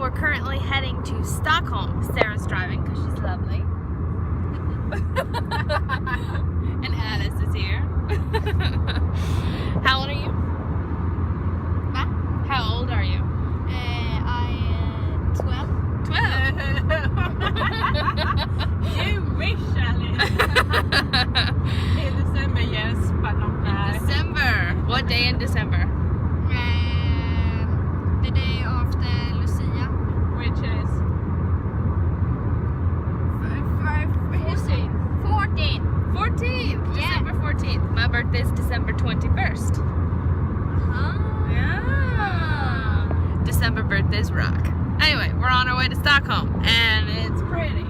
we're currently heading to Stockholm. Sarah's driving because she's lovely. And Alice is here. How old are you? Va? How old are you? I'm 12. 12? You wish, Alice. In December, yes, but not now. December. What day in December? The day after Lucia. Which is 14. 14th. Yeah. December 14th. My birthday's December 21st. Yeah. December birthdays rock. Anyway, we're on our way to Stockholm, and it's pretty.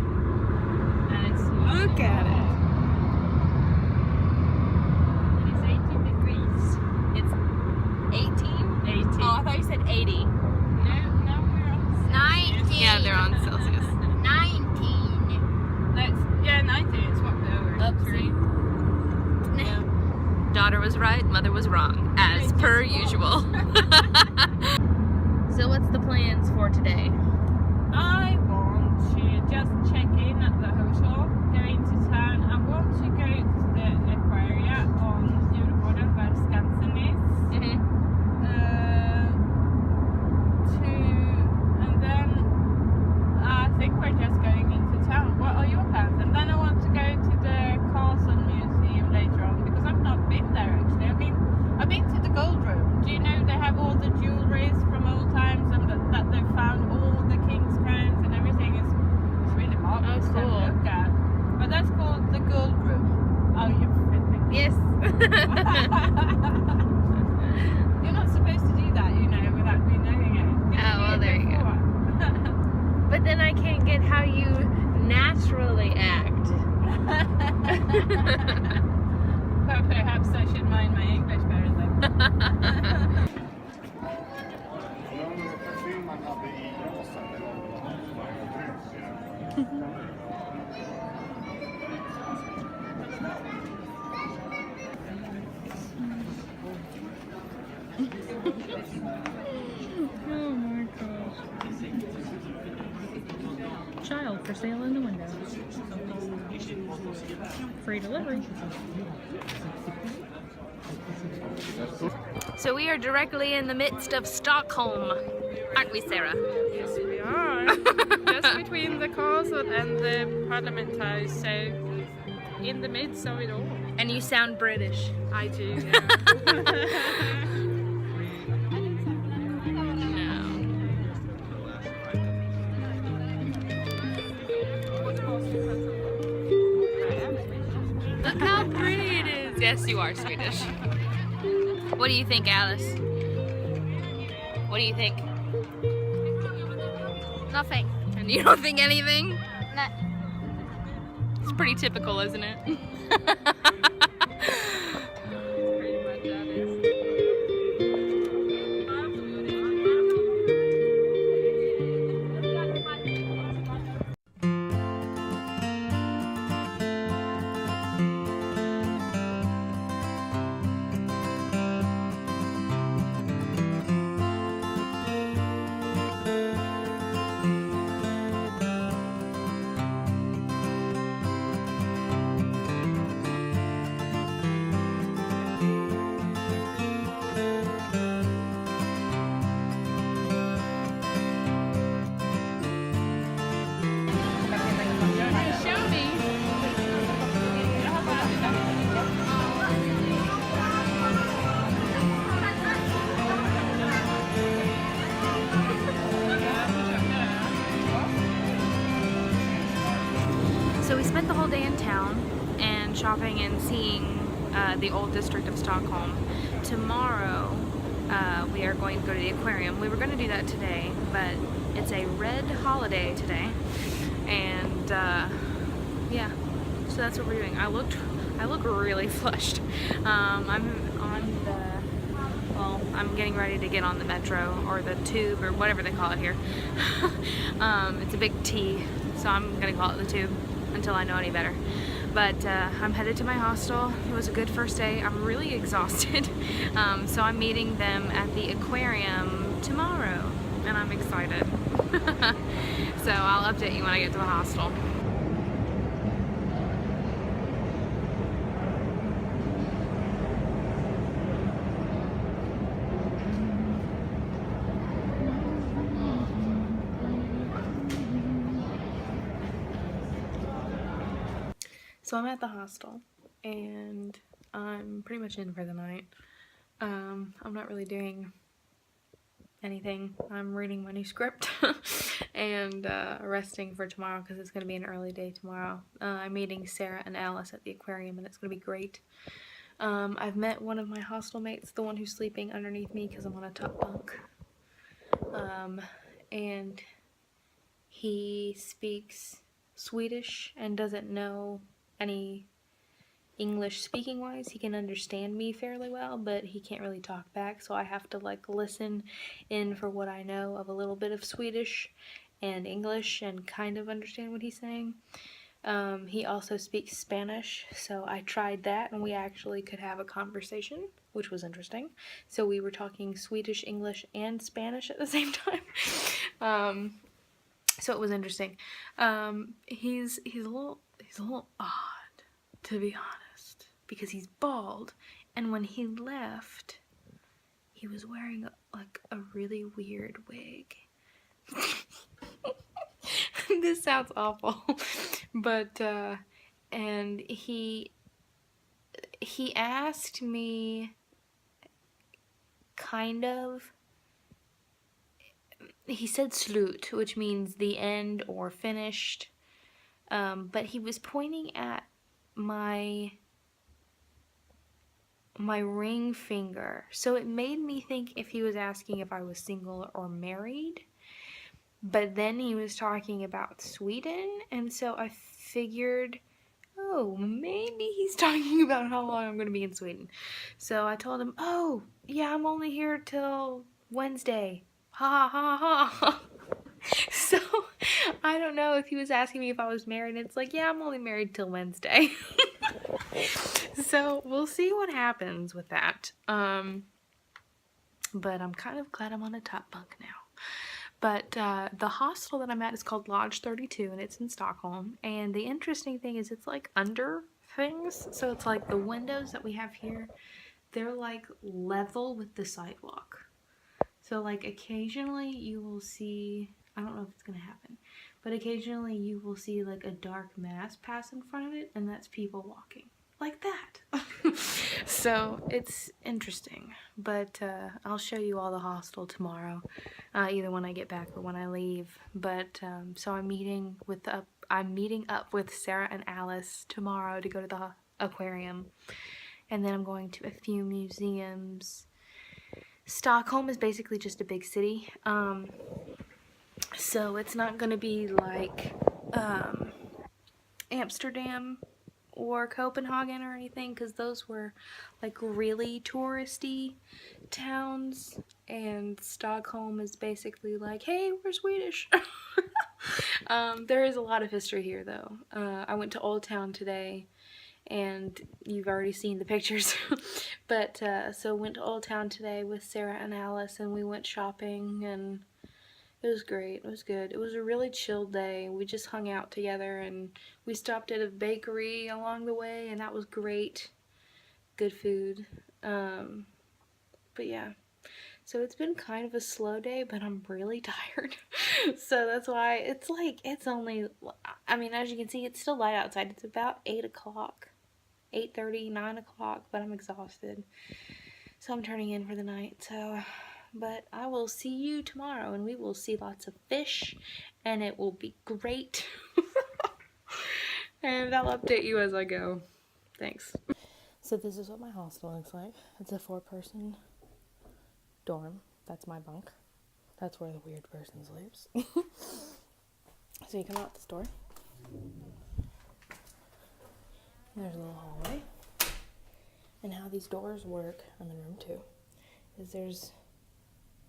And it's look at it. It is 18 degrees. It's 18. 18. Oh, I thought you said 80. No, we're on 19. Yeah, they're on Celsius. 19. Yeah, 90 is what they were. Oopsie. Yeah. Daughter was right, mother was wrong, as per usual. So what's the plans for today? I want to just check in at the hotel, go into town. I want to go to the aquarium on Djurgården where Skansen is. And then I think we're just going into town. What are your plans? And then I want to go to the Castle Museum later on because I've not been there actually. I've been to the gold room. Do you know they have all the jewelries from old times and that they found all the king's crowns and everything is really marvelous to cool. look at. But that's called the gold room. Oh, you're fiddling. Yes. You're not supposed to do that, you know, without me knowing it. Did Oh, well, do there it you go. before? But then I can't get how you naturally act. But perhaps I should mind my English better then. Oh my gosh. Child for sale in the window. Free delivery. So we are directly in the midst of Stockholm, aren't we, Sarah? Yes, we are. Just between the castle and the parliament house, so in the midst of it all. And you sound British. I do, yeah. Look how pretty it is. Yes, you are Swedish. What do you think, Alice? What do you think? Nothing. And you don't think anything? No. It's pretty typical, isn't it? Pretty much that is. So we spent the whole day in town and shopping and seeing the old district of Stockholm. Tomorrow we are going to go to the aquarium. We were going to do that today, but it's a red holiday today, and yeah, so that's what we're doing. I look really flushed. I'm getting ready to get on the metro or the tube or whatever they call it here. It's a big T, so I'm gonna call it the tube until I know any better. But I'm headed to my hostel. It was a good first day. I'm really exhausted. So I'm meeting them at the aquarium tomorrow. and I'm excited. So I'll update you when I get to the hostel. So I'm at the hostel, and I'm pretty much in for the night. I'm not really doing anything. I'm reading my new script and resting for tomorrow because it's going to be an early day tomorrow. I'm meeting Sarah and Alice at the aquarium, and it's going to be great. I've met one of my hostel mates, the one who's sleeping underneath me because I'm on a top bunk. And he speaks Swedish and doesn't know any English speaking wise. He can understand me fairly well, but he can't really talk back, so I have to like listen in for what I know of a little bit of Swedish and English and kind of understand what he's saying. He also speaks Spanish, so I tried that and we actually could have a conversation, which was interesting. So we were talking Swedish, English, and Spanish at the same time. So it was interesting. He's a little odd, to be honest, because he's bald, and when he left, he was wearing like a really weird wig. This sounds awful, but and he asked me kind of, he said slut, which means the end or finished, but he was pointing at my ring finger, so it made me think if he was asking if I was single or married. But then he was talking about Sweden, and so I figured, oh, maybe he's talking about how long I'm going to be in Sweden. So I told him, oh, yeah, I'm only here till Wednesday. Ha ha ha ha. So I don't know if he was asking me if I was married, and it's like, yeah, I'm only married till Wednesday. So we'll see what happens with that. But I'm kind of glad I'm on a top bunk now. But the hostel that I'm at is called Lodge 32, and it's in Stockholm. And the interesting thing is it's like under things. So it's like the windows that we have here, they're like level with the sidewalk. So like occasionally you will see, I don't know if it's going to happen, but occasionally you will see like a dark mass pass in front of it, and that's people walking. Like that. So it's interesting, but I'll show you all the hostel tomorrow, either when I get back or when I leave. But so I'm meeting up with Sarah and Alice tomorrow to go to the aquarium, and then I'm going to a few museums. Stockholm is basically just a big city, so it's not going to be like Amsterdam or Copenhagen or anything, because those were like really touristy towns, and Stockholm is basically like, hey, we're Swedish. There is a lot of history here though. I went to Old Town today, and you've already seen the pictures. But so went to Old Town today with Sarah and Alice, and we went shopping, and it was great. It was good. It was a really chill day. We just hung out together, and we stopped at a bakery along the way, and that was great. Good food. But yeah. So it's been kind of a slow day, but I'm really tired. So that's why it's like, it's only, I mean, as you can see, it's still light outside. It's about 8 o'clock, 8:30, 9 o'clock, but I'm exhausted. So I'm turning in for the night. So, but I will see you tomorrow, and we will see lots of fish, and it will be great. And I'll update you as I go. Thanks. So this is what my hostel looks like. It's a 4-person dorm. That's my bunk. That's where the weird person sleeps. So you come out this door. There's a little hallway. And how these doors work, I'm in room 2, is there's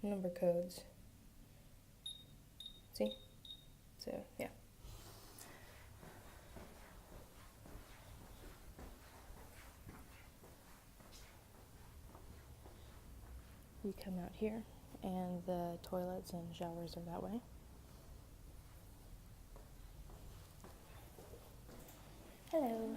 number codes. See? So, yeah. You come out here, and the toilets and showers are that way. Hello.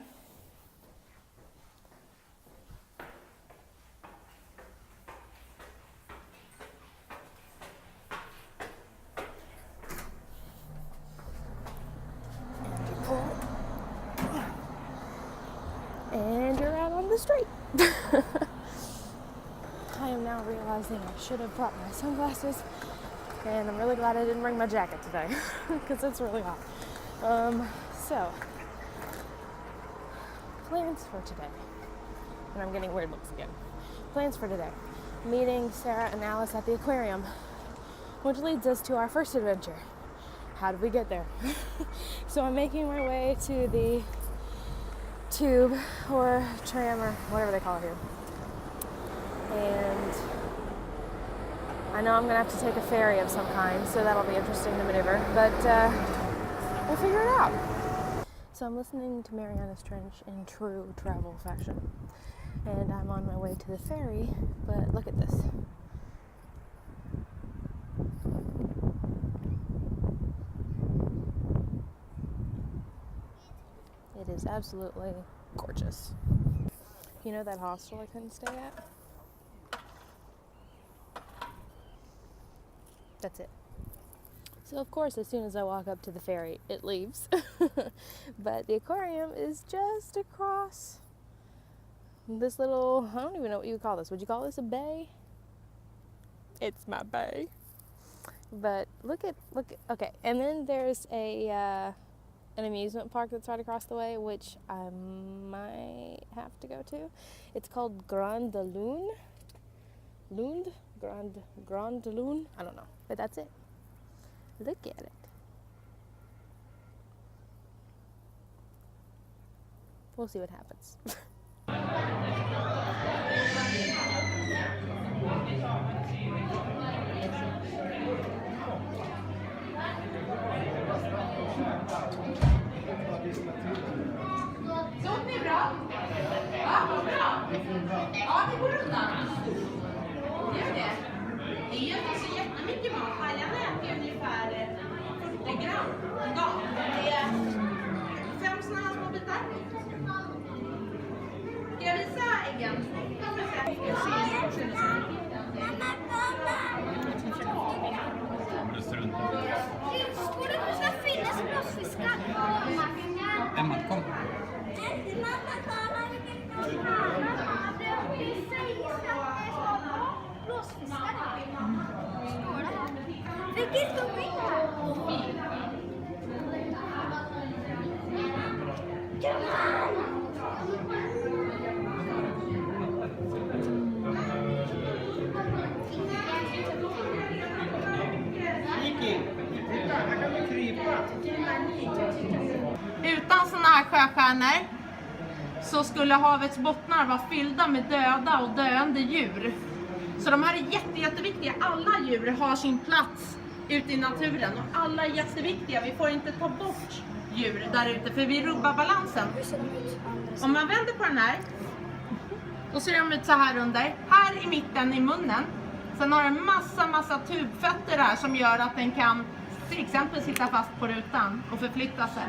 And you pull it. And you're out on the street. I am now realizing I should have brought my sunglasses, and I'm really glad I didn't bring my jacket today because it's really hot. So, plans for today, and I'm getting weird looks again. Plans for today: meeting Sarah and Alice at the aquarium, which leads us to our first adventure. How did we get there? So I'm making my way to the tube or tram or whatever they call it here. And I know I'm gonna have to take a ferry of some kind, so that'll be interesting to maneuver, but we'll figure it out. So I'm listening to Mariana's Trench in true travel fashion, and I'm on my way to the ferry, but look at this. It is absolutely gorgeous. You know that hostel I couldn't stay at? That's it. So of course, as soon as I walk up to the ferry, it leaves. But the aquarium is just across this little, I don't even know what you would call this. Would you call this a bay? It's my bay. But look at, okay. And then there's an amusement park that's right across the way, which I might have to go to. It's called Grand Lune. Grand Lune? I don't know, but that's it. Look at it. We'll see what happens. Såg ni bra? Ja, vad bra. Ja, det går undan. Gör det. Det är ju inte så jättemycket mat. Hajarna äter ungefär 40 gram om dagen. Det är 5 sådana här små bitar. Ska jag visa äggen? Borde det ska finnas blåsfiskar på marken? Emma, kom. Vilket stod vi här? Utan sådana här sjöstjärnor så skulle havets bottnar vara fyllda med döda och döende djur. Så de här är jätteviktiga. Alla djur har sin plats ute i naturen och alla är jätteviktiga. Vi får inte ta bort djur där ute för vi rubbar balansen. Om man vänder på den här, då ser de ut så här under. Här i mitten i munnen. Sen har den massa tubfötter här som gör att den kan till exempel sitta fast på rutan och förflytta sig.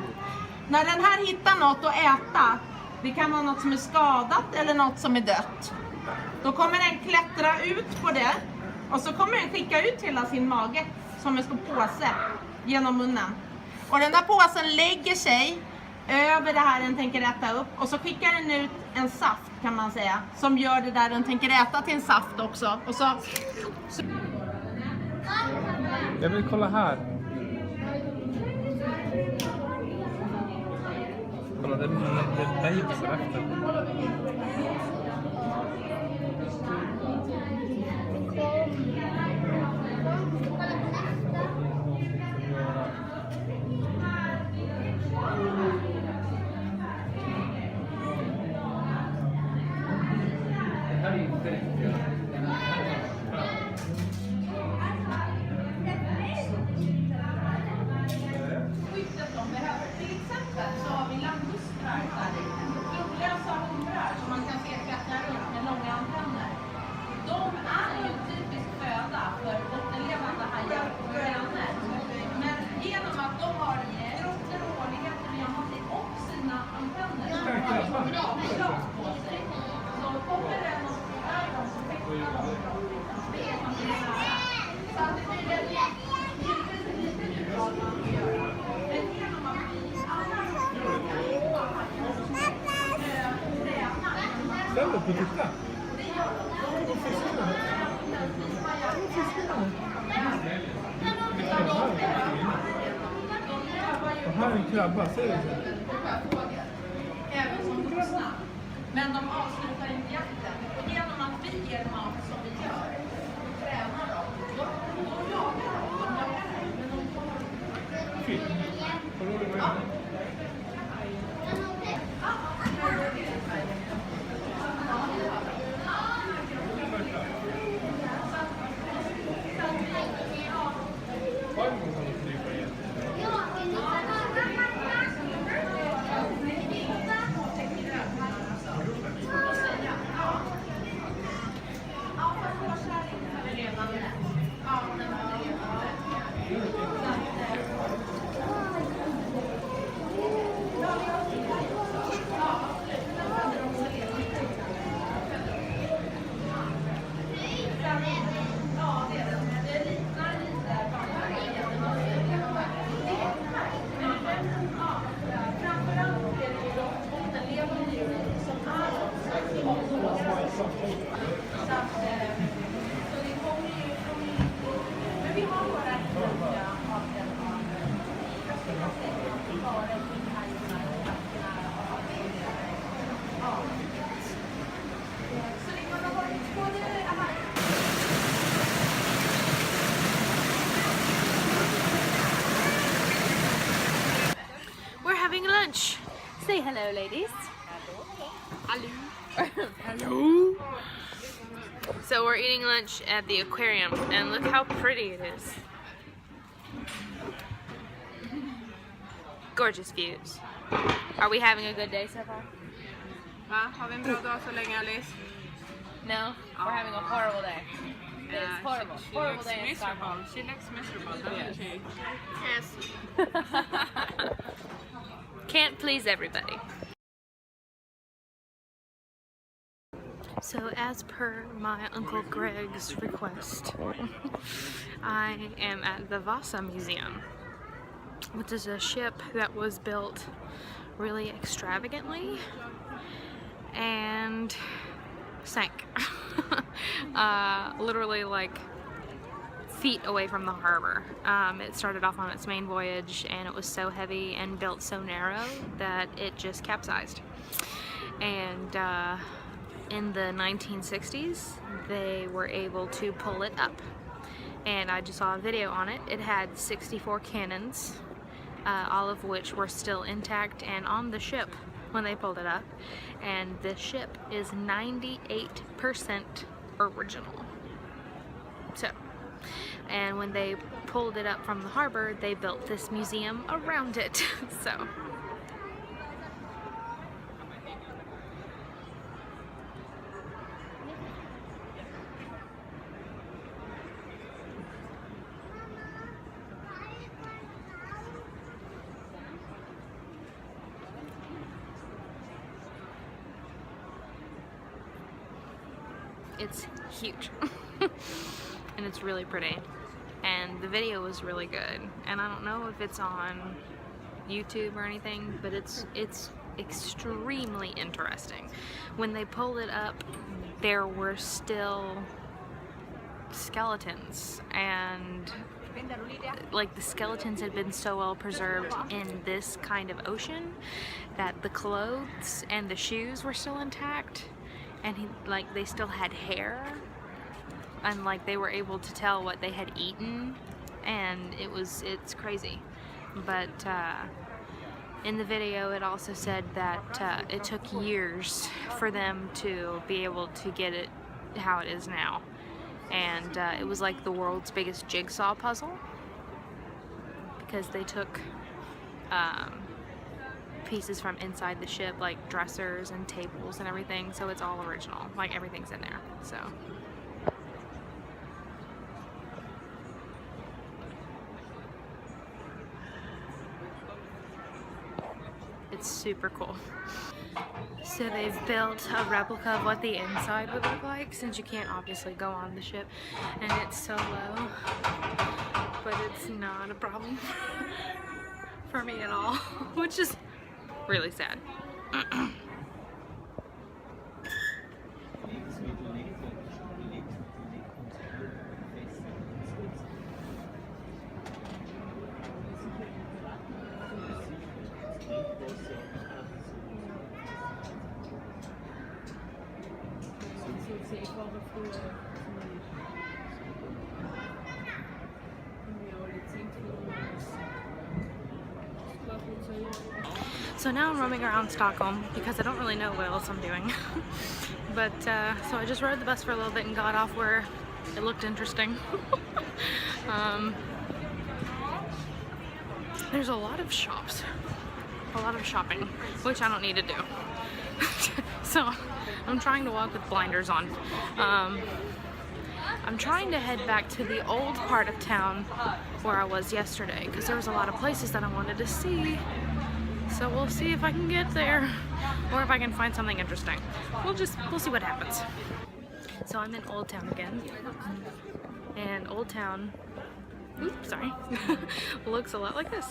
När den här hittar något att äta, det kan vara något som är skadat eller något som är dött. Då kommer den klättra ut på det och så kommer den skicka ut hela sin mage som en stor påse genom munnen. Och den där påsen lägger sig över det här den tänker äta upp och så skickar den ut en saft kan man säga som gör det där den tänker äta till en saft också. Och så... Jag vill kolla här. Kolla, det växer efter. Skyddet de behöver. Till exempel så har vi langgustrar där. Trolösa hundar som man kan se klättra runt med långa antenner. Får titta. Och här är en krabba, ser du? Även som vuxna. Men de avslutar inte jakten. Och genom att vi ger mat som vi gör, tränar de. Då jagar de. Men de får... Fint. Får du det? We're having lunch. Say hello, ladies. Hello. Hello. So we're eating lunch at the aquarium, and look how pretty it is. Gorgeous views. Are we having a good day so far? Va? Har vi en bra dag så länge, Alice? No, we're having a horrible day. It's horrible. She Horrible looks day in miserable. Stockholm. She looks miserable, doesn't she? Yes. Can't please everybody. So as per my Uncle Greg's request, I am at the Vasa Museum, which is a ship that was built really extravagantly and sank. Literally like feet away from the harbor. It started off on its main voyage and it was so heavy and built so narrow that it just capsized. And in the 1960s, they were able to pull it up. And I just saw a video on it. It had 64 cannons, all of which were still intact and on the ship when they pulled it up. And the ship is 98% original. So, and when they pulled it up from the harbor, they built this museum around it. So. It's huge. And it's really pretty. And the video was really good. And I don't know if it's on YouTube or anything, but it's extremely interesting. When they pulled it up, there were still skeletons, and like the skeletons had been so well preserved in this kind of ocean that the clothes and the shoes were still intact, and they still had hair, and like they were able to tell what they had eaten, and it's crazy. But in the video it also said that it took years for them to be able to get it how it is now, and it was like the world's biggest jigsaw puzzle, because they took pieces from inside the ship, like dressers and tables and everything, so it's all original, like everything's in there. So it's super cool. So they've built a replica of what the inside would look like, since you can't obviously go on the ship, and it's so low, but it's not a problem for me at all, which is really sad. So now I'm roaming around Stockholm because I don't really know what else I'm doing. But so I just rode the bus for a little bit and got off where it looked interesting. There's a lot of shops, a lot of shopping, which I don't need to do. So I'm trying to walk with blinders on. I'm trying to head back to the old part of town where I was yesterday because there was a lot of places that I wanted to see. So we'll see if I can get there or if I can find something interesting. We'll see what happens. So I'm in Old Town again. And Old Town, oops, sorry, looks a lot like this.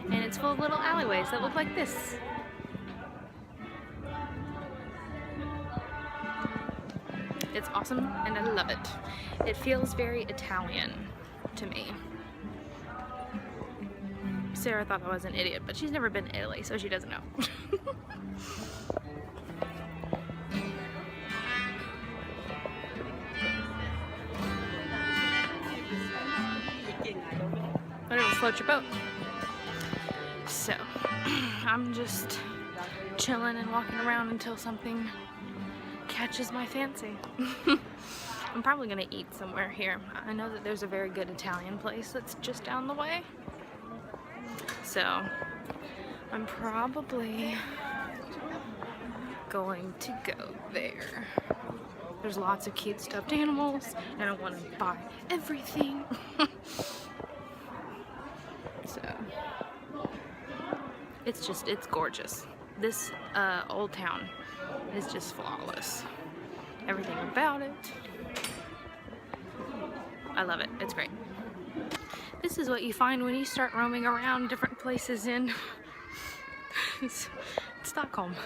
And it's full of little alleyways that look like this. It's awesome and I love it. It feels very Italian to me. Sarah thought I was an idiot, but she's never been to Italy, so she doesn't know. But it'll float your boat. So, I'm just chilling and walking around until something catches my fancy. I'm probably gonna eat somewhere here. I know that there's a very good Italian place that's just down the way. So, I'm probably going to go there. There's lots of cute stuffed animals, and I want to buy everything. So, it's gorgeous. This Old Town is just flawless. Everything about it. I love it. It's great. This is what you find when you start roaming around different places in Stockholm.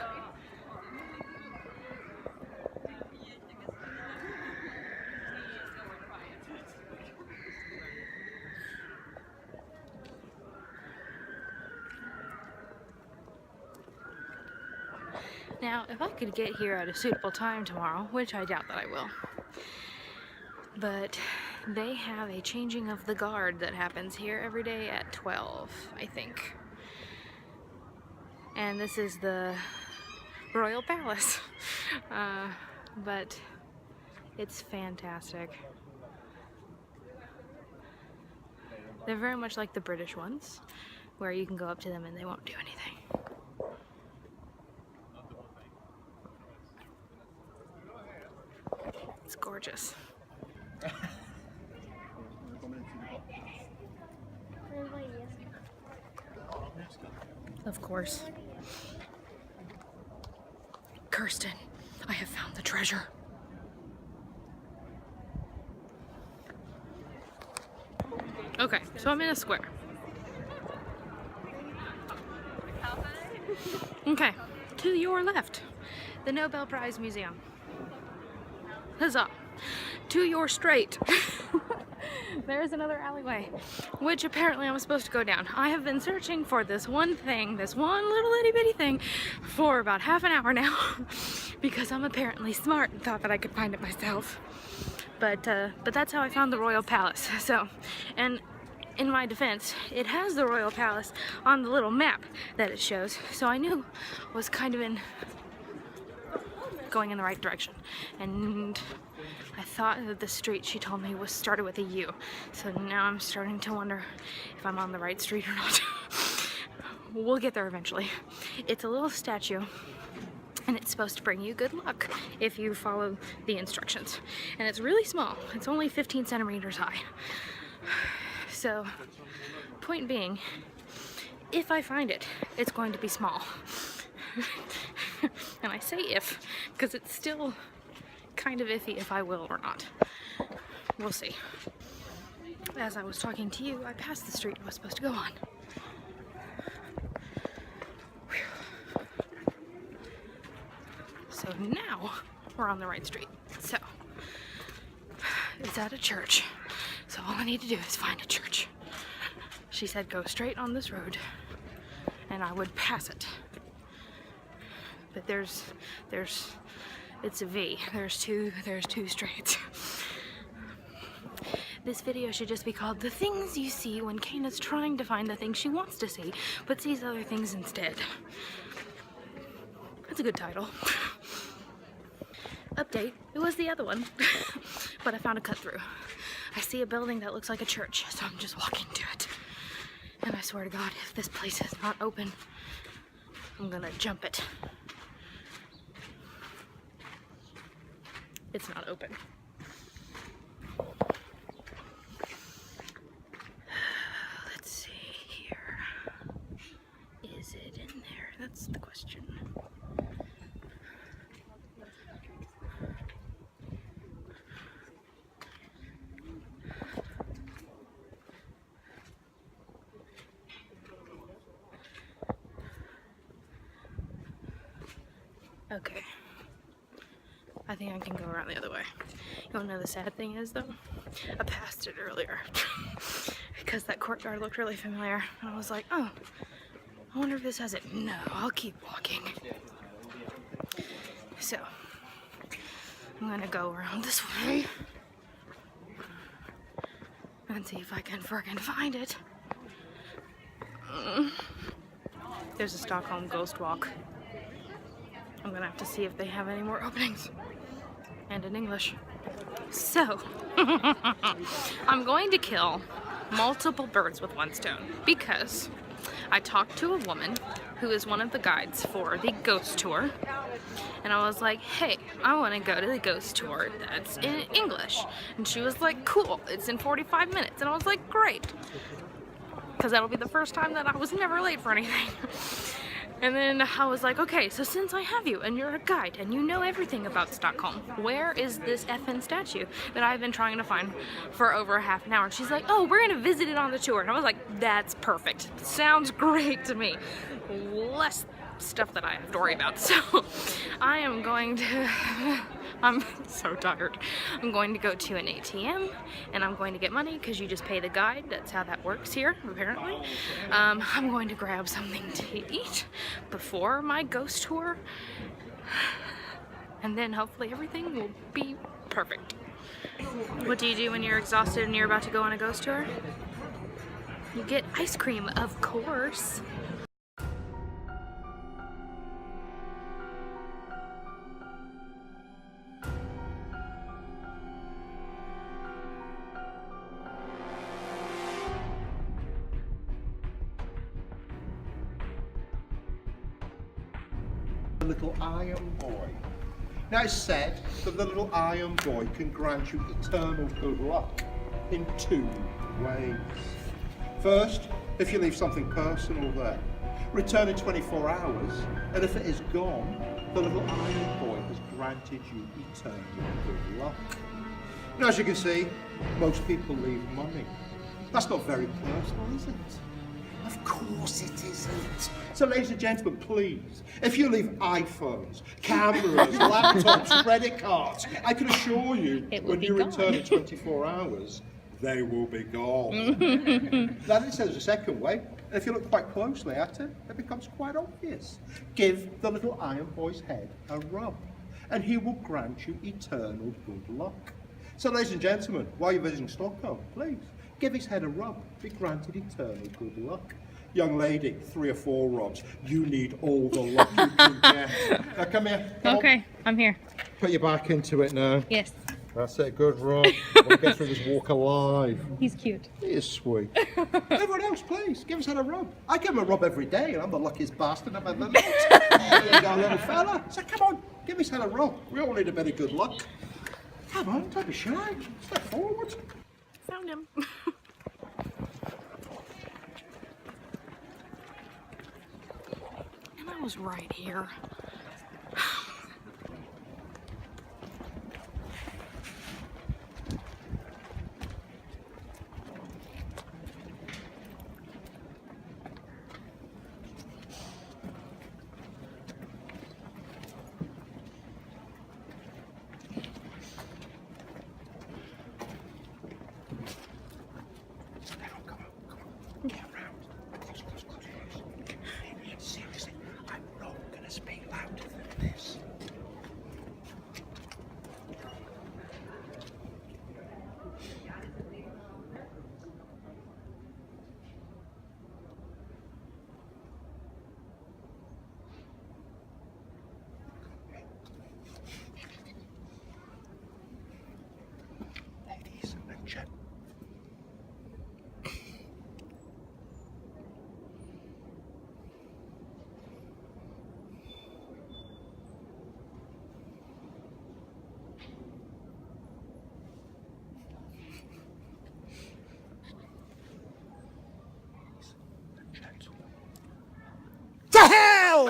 Now, if I could get here at a suitable time tomorrow, which I doubt that I will, but they have a changing of the guard that happens here every day at 12, I think. And this is the Royal Palace. But it's fantastic. They're very much like the British ones, where you can go up to them and they won't do anything. It's gorgeous. Of course. Kirsten, I have found the treasure. Okay, so I'm in a square. Okay, to your left, the Nobel Prize Museum. Huzzah! To your straight, there's another alleyway, which apparently I'm supposed to go down. I have been searching for this one thing, this one little itty bitty thing, for about half an hour now, because I'm apparently smart and thought that I could find it myself. But that's how I found the Royal Palace. So, and in my defense, it has the Royal Palace on the little map that it shows, so I knew was kind of going in the right direction. And I thought that the street she told me was started with a U. So now I'm starting to wonder if I'm on the right street or not. We'll get there eventually. It's a little statue, and it's supposed to bring you good luck if you follow the instructions. And it's really small. It's only 15 centimeters high. So, point being, if I find it, it's going to be small. And I say if, because it's still kind of iffy if I will or not. We'll see. As I was talking to you, I passed the street I was supposed to go on. Whew. So now we're on the right street. So it's at a church. So all I need to do is find a church. She said go straight on this road and I would pass it. But it's a V. There's two streets. This video should just be called The Things You See When Cana's Trying to Find the Things She Wants to See, but sees other things instead. That's a good title. Update, it was the other one, but I found a cut through. I see a building that looks like a church, so I'm just walking to it. And I swear to God, if this place is not open, I'm gonna jump it. It's not open. Let's see here. Is it in there? That's the question. Okay. I think I can go around the other way. You wanna know the sad thing is though? I passed it earlier because that courtyard looked really familiar and I was like, oh, I wonder if this has it. No, I'll keep walking. So, I'm gonna go around this way and see if I can frickin' find it. There's a Stockholm ghost walk. I'm gonna have to see if they have any more openings. And in English. So, I'm going to kill multiple birds with one stone because I talked to a woman who is one of the guides for the ghost tour. And I was like, hey, I want to go to the ghost tour that's in English. And she was like, cool, it's in 45 minutes. And I was like, great. Because that'll be the first time that I was never late for anything. And then I was like, okay, so since I have you and you're a guide and you know everything about Stockholm, where is this effing statue that I've been trying to find for over a half an hour? And she's like, oh, we're gonna visit it on the tour. And I was like, that's perfect. Sounds great to me. Less stuff that I have to worry about. So I am going to, I'm so tired. I'm going to go to an ATM and I'm going to get money because you just pay the guide. That's how that works here, apparently. I'm going to grab something to eat before my ghost tour. And then hopefully everything will be perfect. What do you do when you're exhausted and you're about to go on a ghost tour? You get ice cream, of course. Little iron boy. Now it's said that the little iron boy can grant you eternal good luck in 2 ways. First, if you leave something personal there, return in 24 hours, and if it is gone, the little iron boy has granted you eternal good luck. Now, as you can see, most people leave money. That's not very personal, is it? Of course it isn't. So ladies and gentlemen, please, if you leave iPhones, cameras, laptops, credit cards, I can assure you when you return in 24 hours, they will be gone. Now this is the second way, and if you look quite closely at it, it becomes quite obvious. Give the little iron boy's head a rub, and he will grant you eternal good luck. So ladies and gentlemen, while you're visiting Stockholm, please, give his head a rub, be granted eternal good luck. Young lady, 3 or 4 rubs. You need all the luck you can get. Now come here. Come on. I'm here. Put your back into it now. Yes. That's it, good rub. We'll get through this walk alive. He's cute. He is sweet. Everyone else, please, give his head a rub. I give him a rub every day, and I'm the luckiest bastard I've ever met. There you go, little fella. So come on, give his head a rub. We all need a bit of good luck. Come on, don't be shy. Step forward. Found him. And I was right here.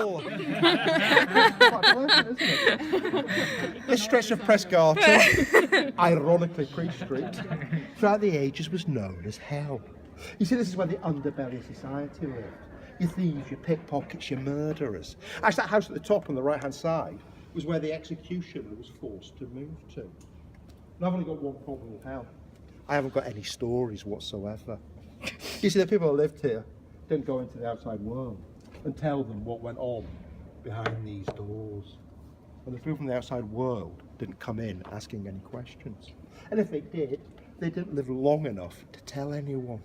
hell! Quite pleasant, isn't it? This stretch of Presgarton, ironically Priest Street, throughout the ages was known as hell. You see, this is where the underbelly of society lived. Your thieves, your pickpockets, your murderers. Actually, that house at the top on the right-hand side was where the executioner was forced to move to. And I've only got one problem with hell. I haven't got any stories whatsoever. You see, the people that lived here didn't go into the outside world and tell them what went on behind these doors. And the people from the outside world didn't come in asking any questions. And if they did, they didn't live long enough to tell anyone.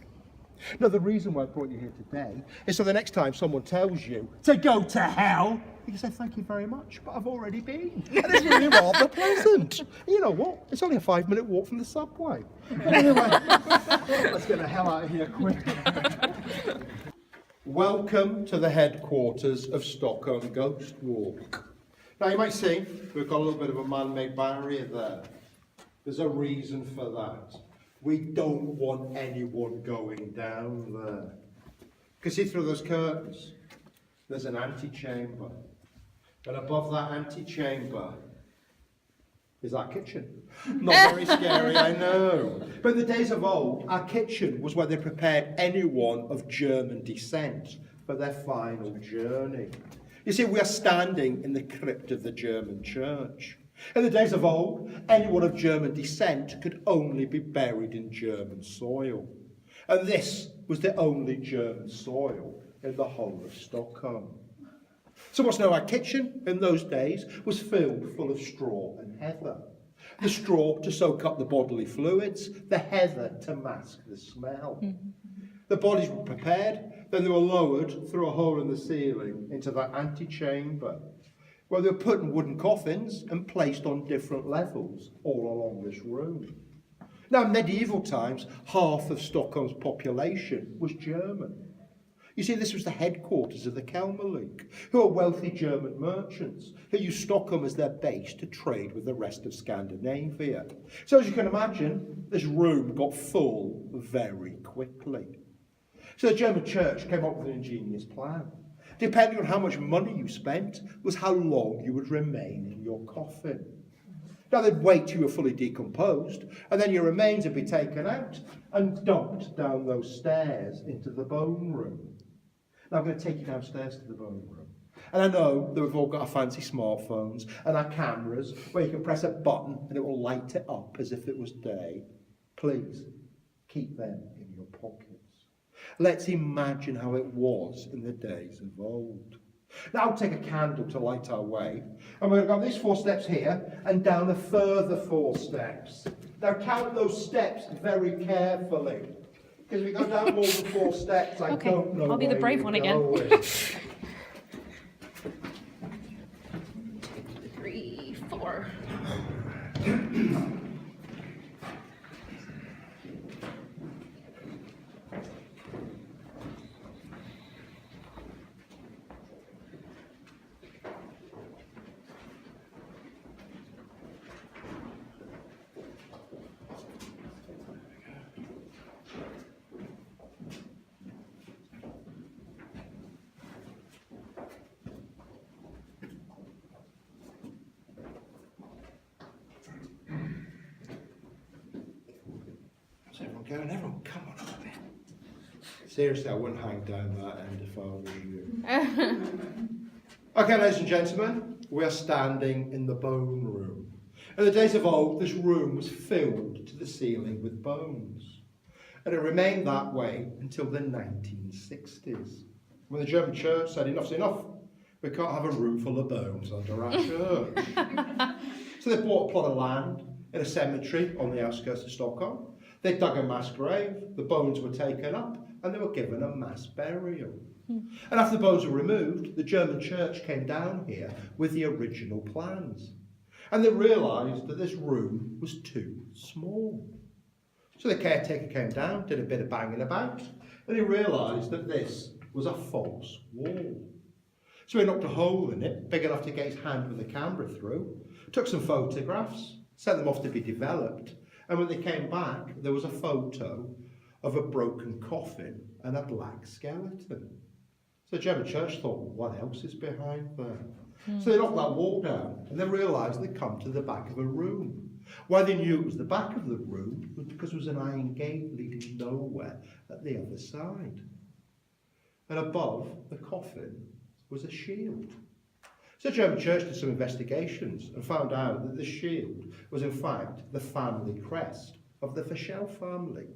Now, the reason why I brought you here today is so the next time someone tells you to go to hell, you can say, thank you very much, but I've already been. And it's really rather pleasant. You know what? It's only a 5-minute walk from the subway. But anyway, let's get the hell out of here quick. Welcome to the headquarters of Stockholm Ghost Walk. Now, you might see we've got a little bit of a man-made barrier there. There's a reason for that. We don't want anyone going down there. You can see through those curtains, there's an antechamber. And above that antechamber is our kitchen. Not very scary, I know. But in the days of old, our kitchen was where they prepared anyone of German descent for their final journey. You see, we are standing in the crypt of the German church. In the days of old, anyone of German descent could only be buried in German soil. And this was the only German soil in the whole of Stockholm. So what's now our kitchen in those days was filled full of straw and heather. The straw to soak up the bodily fluids, the heather to mask the smell. The bodies were prepared, then they were lowered through a hole in the ceiling into that antechamber, where they were put in wooden coffins and placed on different levels all along this room. Now, in medieval times, half of Stockholm's population was German. You see, this was the headquarters of the Kalmar, who are wealthy German merchants who used Stockholm as their base to trade with the rest of Scandinavia. So as you can imagine, this room got full very quickly. So the German church came up with an ingenious plan. Depending on how much money you spent, was how long you would remain in your coffin. Now they'd wait till you were fully decomposed, and then your remains would be taken out and dumped down those stairs into the bone room. Now I'm going to take you downstairs to the bone room. And I know that we've all got our fancy smartphones and our cameras where you can press a button and it will light it up as if it was day. Please, keep them in your pockets. Let's imagine how it was in the days of old. Now I'll take a candle to light our way. And we're going to go up these 4 steps here and down a further 4 steps. Now count those steps very carefully. Because if we go down more than 4 steps, I don't know I'll be the brave one again. 3, 4. Everyone, come on up there. Seriously, I wouldn't hang down that end if I were you. Okay, ladies and gentlemen, we are standing in the bone room. In the days of old, this room was filled to the ceiling with bones. And it remained that way until the 1960s, when the German church said, enough's enough. We can't have a room full of bones under our church. So they bought a plot of land in a cemetery on the outskirts of Stockholm. They dug a mass grave, the bones were taken up, and they were given a mass burial. And after the bones were removed, the German church came down here with the original plans. And they realised that this room was too small. So the caretaker came down, did a bit of banging about, and he realised that this was a false wall. So he knocked a hole in it, big enough to get his hand with the camera through, took some photographs, sent them off to be developed, and when they came back, there was a photo of a broken coffin and a black skeleton. So So the German church thought, well, what else is behind there? So they knocked that wall down and they realised they'd come to the back of a room. Why they knew it was the back of the room was because there was an iron gate leading nowhere at the other side. And above the coffin was a shield. So the German church did some investigations and found out that the shield was in fact the family crest of the Fischel family,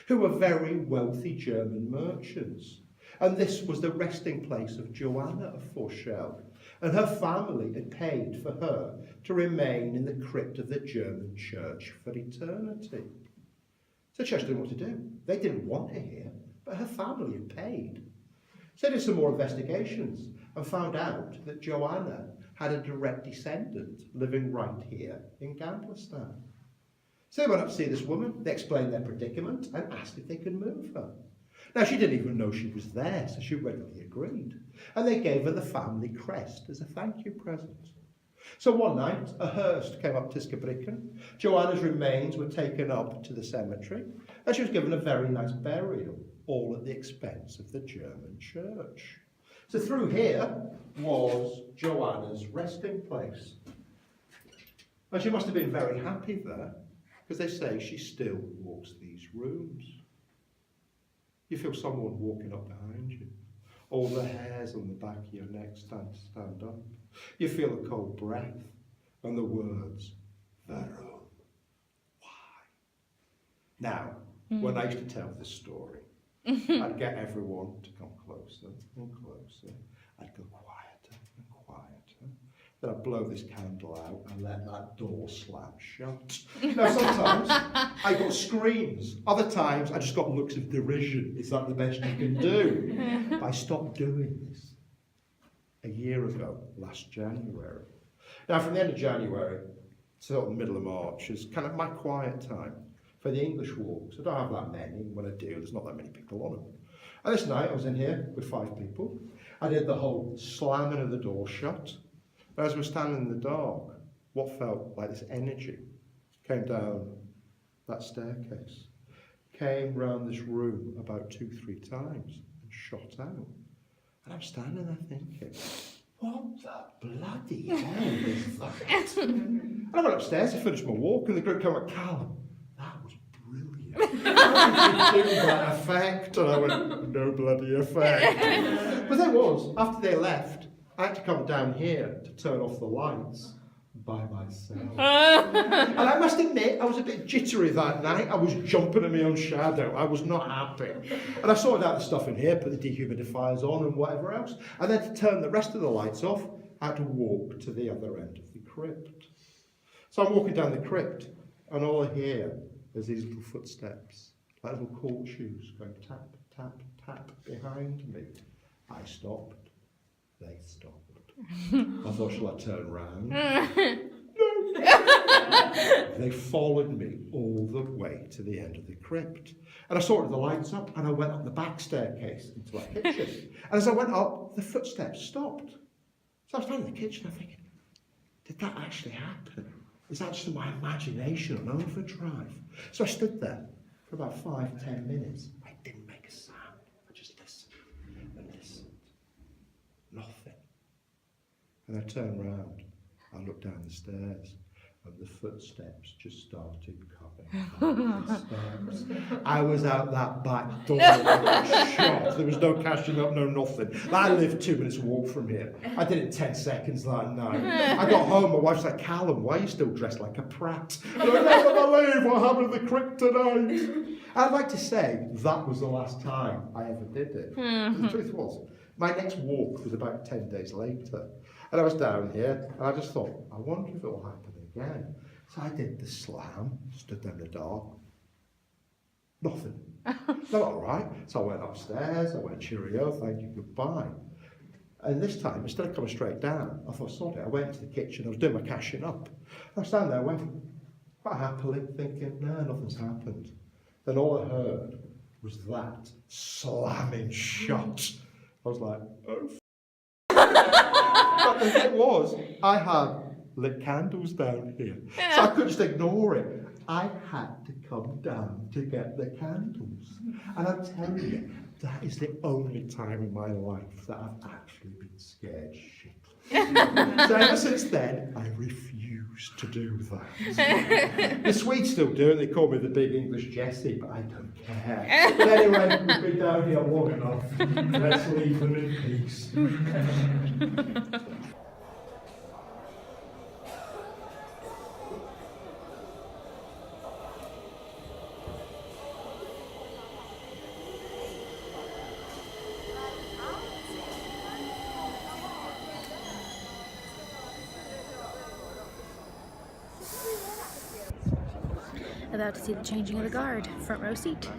who were very wealthy German merchants. And this was the resting place of Joanna of Fischel, and her family had paid for her to remain in the crypt of the German church for eternity. So the church didn't know what to do. They didn't want her here, but her family had paid. So they did some more investigations and found out that Joanna had a direct descendant living right here in Gamblerstan. So they went up to see this woman, they explained their predicament and asked if they could move her. Now she didn't even know she was there, so she readily agreed. And they gave her the family crest as a thank you present. So one night, a hearse came up to Skibbergen. Joanna's remains were taken up to the cemetery, and she was given a very nice burial, all at the expense of the German church. So through here was Joanna's resting place. And she must have been very happy there, because they say she still walks these rooms. You feel someone walking up behind you. All the hairs on the back of your neck stand up. You feel the cold breath and the words, Vero, why? Now, when I used to tell this story, I'd get everyone to come closer and closer. I'd go quieter and quieter. Then I'd blow this candle out and let that door slam shut. Now, sometimes I got screams. Other times I just got looks of derision. Is that the best you can do? But I stopped doing this a year ago, last January. Now, from the end of January till the middle of March is kind of my quiet time for the English walks. I don't have that many. When I do, there's not that many people on them. And this night I was in here with 5 people. I did the whole slamming of the door shut. But as we were standing in the dark, what felt like this energy came down that staircase, came round this room about 2-3 times and shot out. And I'm standing there thinking, what the bloody hell is that? And I went upstairs, I finished my walk, and the group came like, Callum, that was brilliant. How did you do that effect? And I went, no bloody effect. But there was, after they left, I had to come down here to turn off the lights by myself. And I must admit, I was a bit jittery that night. I was jumping at my own shadow. I was not happy. And I sorted out the stuff in here, put the dehumidifiers on and whatever else. And then to turn the rest of the lights off, I had to walk to the other end of the crypt. So I'm walking down the crypt, and all I hear is these little footsteps, like little court shoes going tap, tap, tap behind me. I stopped. They stopped. I thought, shall I turn round? No. They followed me all the way to the end of the crypt. And I sorted the lights up and I went up the back staircase into my kitchen. And as I went up, the footsteps stopped. So I was standing in the kitchen, I'm thinking, did that actually happen? Is that just my imagination on overdrive? So I stood there for about 5-10 minutes. I didn't make a sound. I just listened and listened. Nothing. And I turned round, I looked down the stairs, and the footsteps just started coming up the stairs. I was out that back door, shot. There was no cashing up, no nothing. I lived 2 minutes walk from here. I did it in 10 seconds that night. I got home, my wife's like, Callum, why are you still dressed like a prat? And I never believe what happened in the crypt tonight. I'd like to say that was the last time I ever did it. The truth was, my next walk was about 10 days later. And I was down here, and I just thought, I wonder if it will happen again. So I did the slam, stood there in the dark. Nothing. No, all right. So I went upstairs, I went cheerio, thank you, goodbye. And this time, instead of coming straight down, I thought, sod it. I went into the kitchen, I was doing my cashing up. I was standing there waiting, quite happily, thinking, no, nothing's happened. Then all I heard was that slamming shut. I was like, oh, But the thing was, I had lit candles down here, so I couldn't just ignore it. I had to come down to get the candles. And I'm telling you, that is the only time in my life that I've actually been scared shit. So ever since then, I refuse to do that. The Swedes still do it. They call me the big English Jessie, but I don't care. But anyway, we've been down here long enough. Let's leave them in peace. About to see the changing of the guard. Front row seat.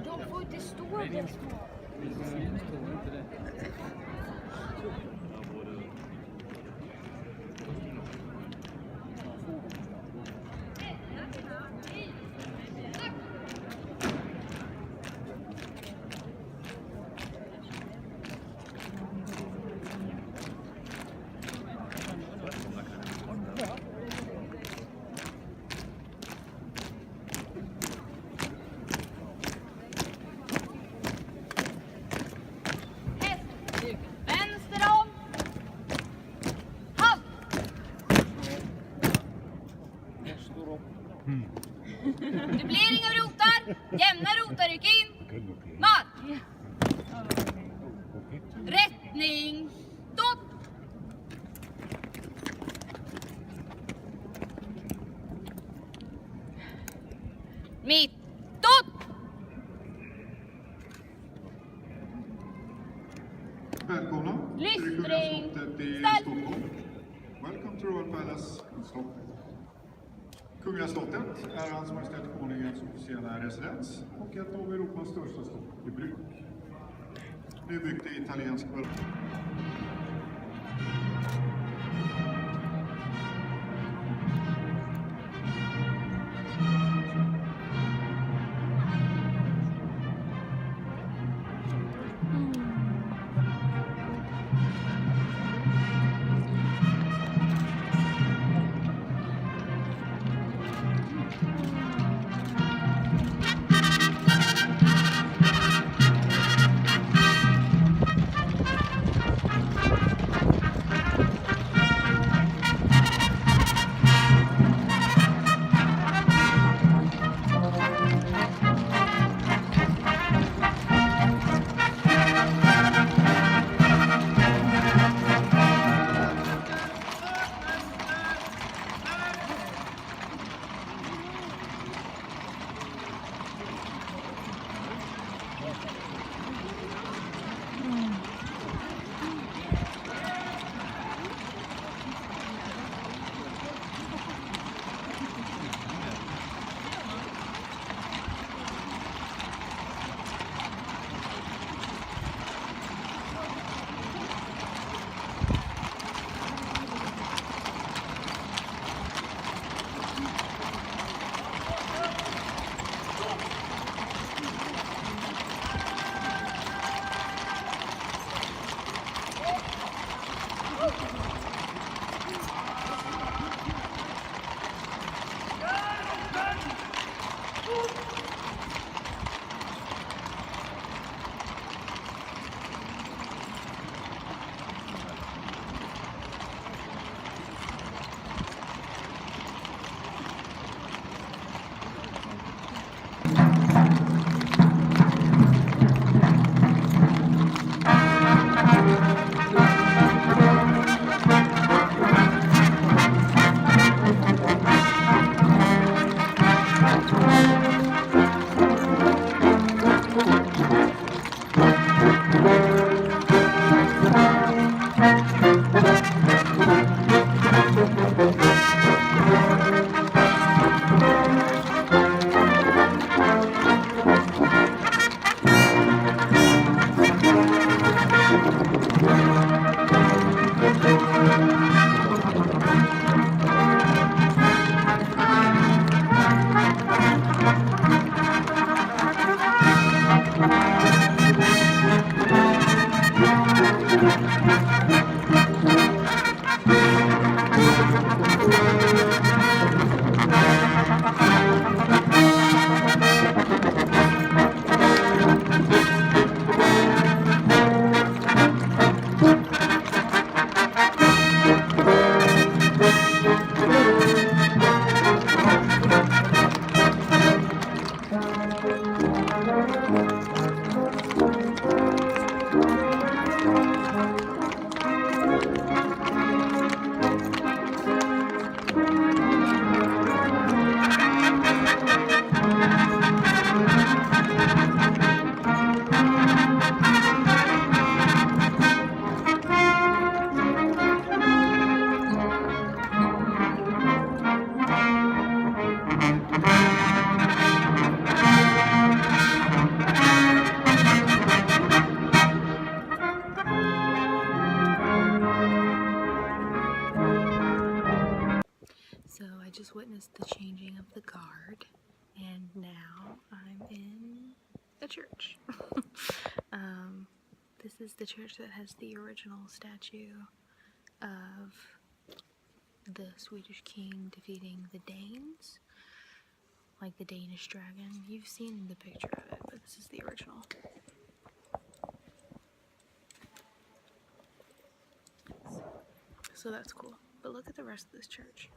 De får inte stå där. Dubblering av rotar, jämna rotar, ryck in, marsch! Rättning, stopp! Mitt, stopp! Välkomna till det kungliga slottet i Stockholm. Welcome to Royal Palace in Stockholm. Kungliga slottet är Hans Majestät Konungens officiella residens och ett av Europas största slott i bruk. Det är byggt i italiensk kvalitet. the church. This is the church that has the original statue of the Swedish king defeating the Danes, like the Danish dragon. You've seen the picture of it, but this is the original. So that's cool. But look at the rest of this church.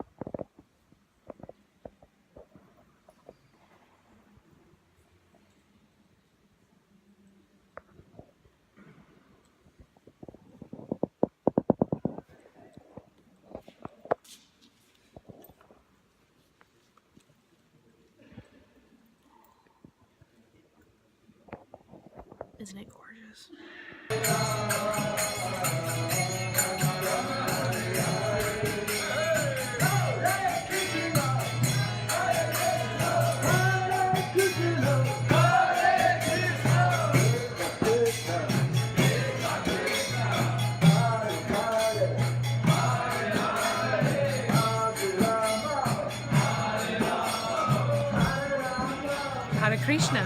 Isn't it gorgeous? Hare Krishna.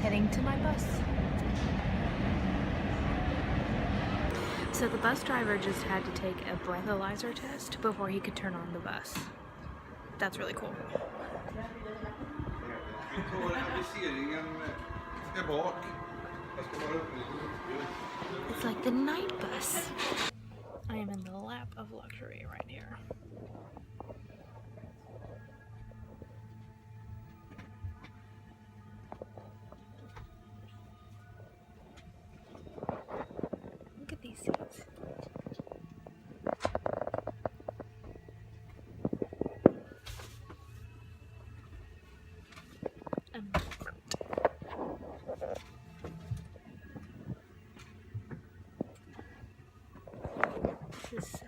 Heading to my bus. So the bus driver just had to take a breathalyzer test before he could turn on the bus. That's really cool. It's like the night bus. I am in the lap of luxury right here. Look at these seats. I'm in the front. This is